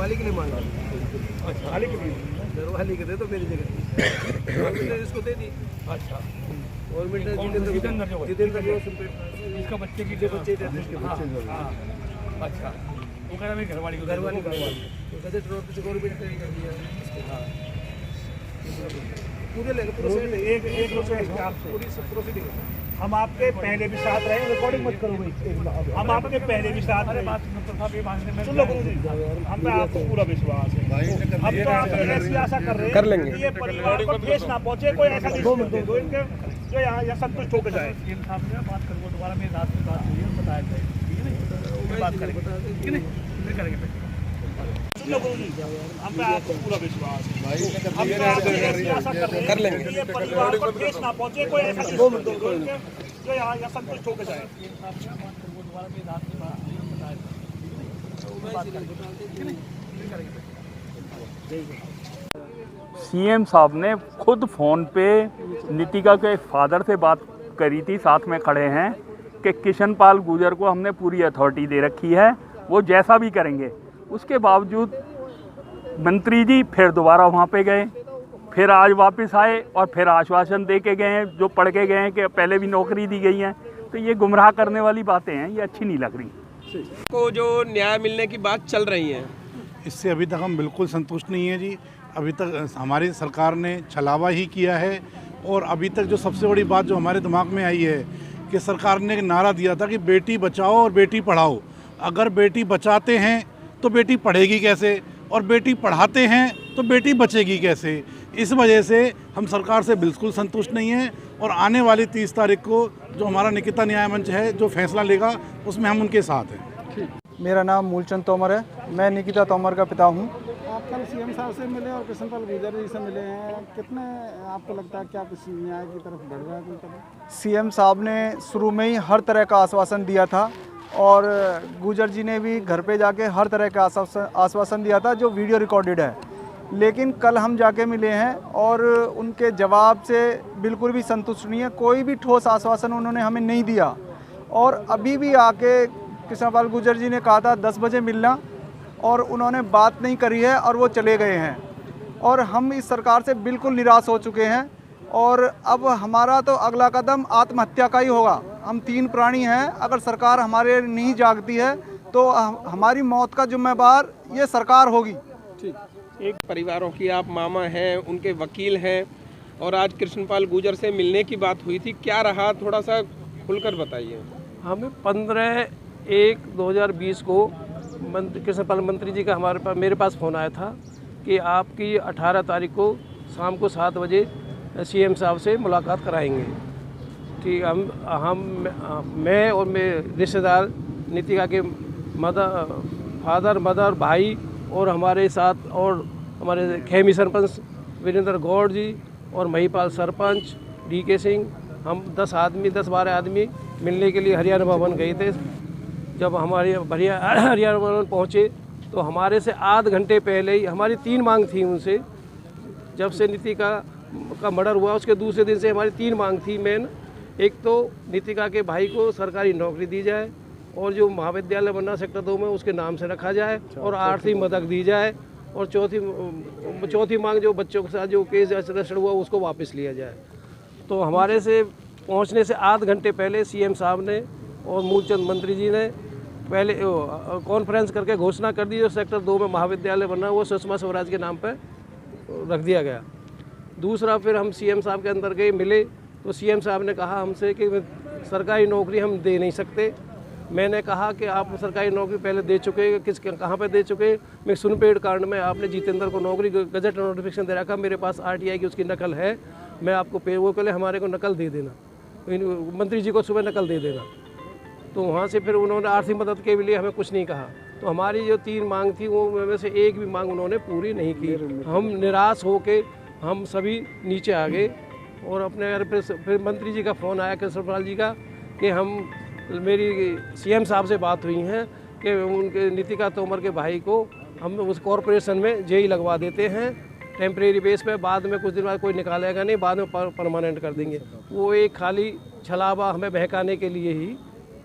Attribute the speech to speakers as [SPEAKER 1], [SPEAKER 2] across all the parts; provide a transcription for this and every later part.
[SPEAKER 1] घरवाली के लिए मांगा।
[SPEAKER 2] अच्छा, हाल के लिए
[SPEAKER 1] घरवाली के दे तो मेरी जगह गवर्नमेंट इसको दे दी।
[SPEAKER 2] अच्छा,
[SPEAKER 1] गवर्नमेंट जितेंद्र जो
[SPEAKER 2] इसका बच्चे की
[SPEAKER 1] बच्चे थे उसके बच्चे जो
[SPEAKER 2] अच्छा, वो कह रहा मेरी घरवाली को
[SPEAKER 1] घरवाली तो गजट रोड से गवर्नमेंट ने कर दिया। पूरे लेकर प्रोसेस
[SPEAKER 2] एक प्रोसेस
[SPEAKER 1] पूरी प्रोसीडिंग
[SPEAKER 3] हम आपके पहले भी साथ रहे, रिकॉर्डिंग मत करो भाई। हम आपके पहले भी साथ रहे। सुन लो गुरुजी, हम पे आपको पूरा विश्वास है। हम तो आप ऐसी आशा कर रहे हैं
[SPEAKER 1] कर लेंगे।
[SPEAKER 3] ये परिवार को ठेस ना पहुंचे, कोई ऐसा डिसीजन दे दो इनके जो यहाँ संतुष्ट होकर जाए।
[SPEAKER 2] बात करूँगा दोबारा, मेरी रात में बात हुई है, बताया जाए, ठीक है नहीं, बात करेंगे, ठीक है नहीं, फिर करेंगे।
[SPEAKER 3] सुन लो गुरुजी, हम पे आपको पूरा विश्वास है। हम तो आप ऐसी आशा कर रहे हैं
[SPEAKER 1] कर लेंगे।
[SPEAKER 3] ये परिवार को ठेस ना पहुंचे, कोई ऐसा डिसीजन दे दो इनके जो यहाँ संतुष्ट होकर जाए।
[SPEAKER 2] बात करूँगा दोबारा, मेरी रात में बात हुई है, बताया जाए, बात करेंगे, ठीक है नहीं, फिर करेंगे।
[SPEAKER 4] सीएम साहब ने खुद फ़ोन पे नीतिका के फादर से बात करी थी, साथ में खड़े हैं, कि किशन पाल गुर्जर को हमने पूरी अथॉरिटी दे रखी है, वो जैसा भी करेंगे। उसके बावजूद मंत्री जी फिर दोबारा वहाँ पे गए, फिर आज वापस आए और फिर आश्वासन दे के गए हैं, जो पढ़ के गए हैं कि पहले भी नौकरी दी गई है। तो ये गुमराह करने वाली बातें हैं, ये अच्छी नहीं लग रही।
[SPEAKER 1] को जो न्याय मिलने की बात चल रही है,
[SPEAKER 5] इससे अभी तक हम बिल्कुल संतुष्ट नहीं हैं जी। अभी तक हमारी सरकार ने छलावा ही किया है। और अभी तक जो सबसे बड़ी बात जो हमारे दिमाग में आई है कि सरकार ने एक नारा दिया था कि बेटी बचाओ और बेटी पढ़ाओ। अगर बेटी बचाते हैं तो बेटी पढ़ेगी कैसे, और बेटी पढ़ाते हैं तो बेटी बचेगी कैसे। इस वजह से हम सरकार से बिल्कुल संतुष्ट नहीं हैं। और आने वाली 30 तारीख को जो हमारा निकिता न्याय मंच है जो फैसला लेगा, उसमें हम उनके साथ हैं।
[SPEAKER 6] मेरा नाम मूलचंद तोमर है, मैं निकिता तोमर का पिता हूँ।
[SPEAKER 7] आप कल सीएम साहब से मिले और किशन पाल गुर्जर जी से मिले हैं, कितने आपको लगता है क्या कुछ न्याय की तरफ बढ़ रहा है कोई कदम?
[SPEAKER 6] सीएम साहब ने शुरू में ही हर तरह का आश्वासन दिया था और गुर्जर जी ने भी घर पे जाके हर तरह का आश्वासन दिया था जो वीडियो रिकॉर्डेड है। लेकिन कल हम जाके मिले हैं और उनके जवाब से बिल्कुल भी संतुष्ट नहीं है। कोई भी ठोस आश्वासन उन्होंने हमें नहीं दिया। और अभी भी आके किशन पाल गुर्जर जी ने कहा था 10 बजे मिलना, और उन्होंने बात नहीं करी है और वो चले गए हैं। और हम इस सरकार से बिल्कुल निराश हो चुके हैं। और अब हमारा तो अगला कदम आत्महत्या का ही होगा। हम 3 प्राणी हैं, अगर सरकार हमारे नहीं जागती है तो हमारी मौत का जिम्मेदार ये सरकार होगी।
[SPEAKER 1] एक परिवारों की आप मामा हैं, उनके वकील हैं, और आज कृष्ण पाल गुर्जर से मिलने की बात हुई थी, क्या रहा, थोड़ा सा खुलकर बताइए।
[SPEAKER 8] हमें 15/1/2020 को कृष्ण पाल मंत्री जी का मेरे पास फ़ोन आया था कि आपकी 18 तारीख को शाम को 7 बजे सीएम साहब से मुलाकात कराएंगे। ठीक, मैं और मेरे रिश्तेदार नीतिका के फादर मदर भाई और हमारे साथ और हमारे खेमी सरपंच वीरेंद्र गौड़ जी और महिपाल सरपंच DK सिंह, हम 10-12 आदमी मिलने के लिए हरियाणा भवन गए थे। जब हमारे हरियाणा भवन पहुँचे तो हमारे से आध घंटे पहले ही हमारी 3 मांग थी उनसे। जब से नीतिका का मर्डर हुआ उसके दूसरे दिन से हमारी 3 मांग थी मेन। एक तो नीतिका के भाई को सरकारी नौकरी दी जाए, और जो महाविद्यालय बनना सेक्टर 2 में उसके नाम से रखा जाए, और आर्थिक मदद दी जाए, और चौथी मांग जो बच्चों के साथ जो केस रजिस्टर्ड हुआ उसको वापस लिया जाए। तो हमारे से पहुंचने से आध घंटे पहले सीएम साहब ने और मूलचंद मंत्री जी ने पहले कॉन्फ्रेंस करके घोषणा कर दी जो सेक्टर 2 में महाविद्यालय बनना वो सुषमा स्वराज के नाम पर रख दिया गया। दूसरा, फिर हम सीएम साहब के अंदर गए, मिले, तो सीएम साहब ने कहा हमसे कि सरकारी नौकरी हम दे नहीं सकते। मैंने कहा कि आप सरकारी नौकरी पहले दे चुके, कहाँ पे दे चुके? मैं सुनपेड़ कांड में आपने जितेंद्र को नौकरी गजट नोटिफिकेशन दे रखा, मेरे पास RTI की उसकी नकल है, मैं आपको वो पहले हमारे को नकल दे देना, मंत्री जी को सुबह नकल दे देना। तो वहाँ से फिर उन्होंने आर्थिक मदद के लिए हमें कुछ नहीं कहा। तो हमारी जो 3 मांग थी वो में से एक भी मांग उन्होंने पूरी नहीं की। हम निराश होके हम सभी नीचे आ गए, और अपने फिर मंत्री जी का फ़ोन आया कृष्ण पाल जी का कि मेरी सीएम साहब से बात हुई है कि उनके नीतिका तोमर के भाई को हम उस कॉरपोरेशन में JE लगवा देते हैं टेम्परेरी बेस पे, बाद में कुछ दिन बाद कोई निकालेगा नहीं, बाद में परमानेंट कर देंगे। वो एक खाली छलावा हमें बहकाने के लिए ही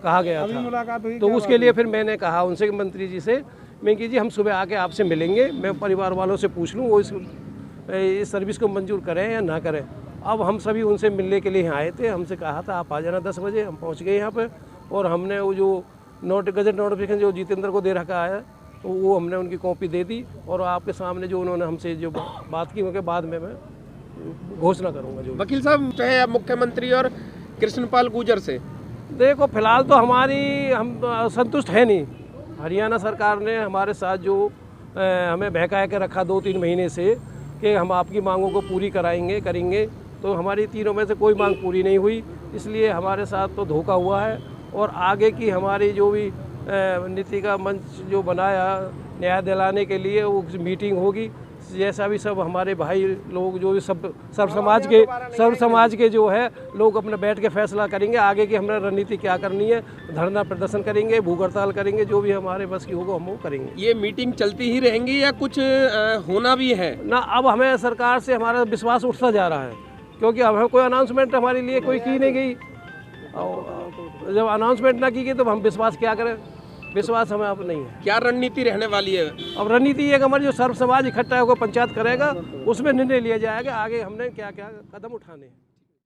[SPEAKER 8] कहा गया था। तो उसके लिए फिर मैंने कहा उनसे मंत्री जी से मैं कि जी हम सुबह आके आपसे मिलेंगे, मैं परिवार वालों से पूछ लूँ वो इस सर्विस को मंजूर करें या ना करें। अब हम सभी उनसे मिलने के लिए यहाँ आए थे, हमसे कहा था आप आ जाना 10 बजे। हम पहुँच गए यहाँ पे और हमने वो जो गजट नोटिफिकेशन जो जितेंद्र को दे रखा है तो वो हमने उनकी कॉपी दे दी और आपके सामने जो उन्होंने हमसे जो बात की उनके बाद में मैं घोषणा करूँगा। जो
[SPEAKER 1] वकील साहब चाहे आप मुख्यमंत्री और कृष्णपाल गुर्जर से,
[SPEAKER 8] देखो फिलहाल तो हम संतुष्ट है नहीं। हरियाणा सरकार ने हमारे साथ जो हमें बहका के रखा 2-3 महीने से कि हम आपकी मांगों को पूरी करेंगे, तो हमारी तीनों में से कोई मांग पूरी नहीं हुई, इसलिए हमारे साथ तो धोखा हुआ है। और आगे की हमारी जो भी नीति का मंच जो बनाया न्याय दिलाने के लिए वो मीटिंग होगी, जैसा भी सब हमारे भाई लोग जो भी सर्व समाज के जो है लोग अपने बैठ के फैसला करेंगे आगे की हमारी रणनीति क्या करनी है। धरना प्रदर्शन करेंगे, भूख हड़ताल करेंगे, जो भी हमारे बस की होगा हम वो करेंगे।
[SPEAKER 1] ये मीटिंग चलती ही रहेंगी या कुछ होना भी है
[SPEAKER 8] ना? अब हमें सरकार से हमारा विश्वास उठता जा रहा है, क्योंकि हमें कोई अनाउंसमेंट हमारे लिए कोई की नहीं गई। जब अनाउंसमेंट ना की गई तो हम विश्वास क्या करें? विश्वास हमें अब नहीं है।
[SPEAKER 1] क्या रणनीति रहने वाली है?
[SPEAKER 8] अब रणनीति ये कि हमारी जो सर्व समाज इकट्ठा होकर पंचायत करेगा उसमें निर्णय लिया जाएगा आगे हमने क्या क्या कदम उठाने हैं।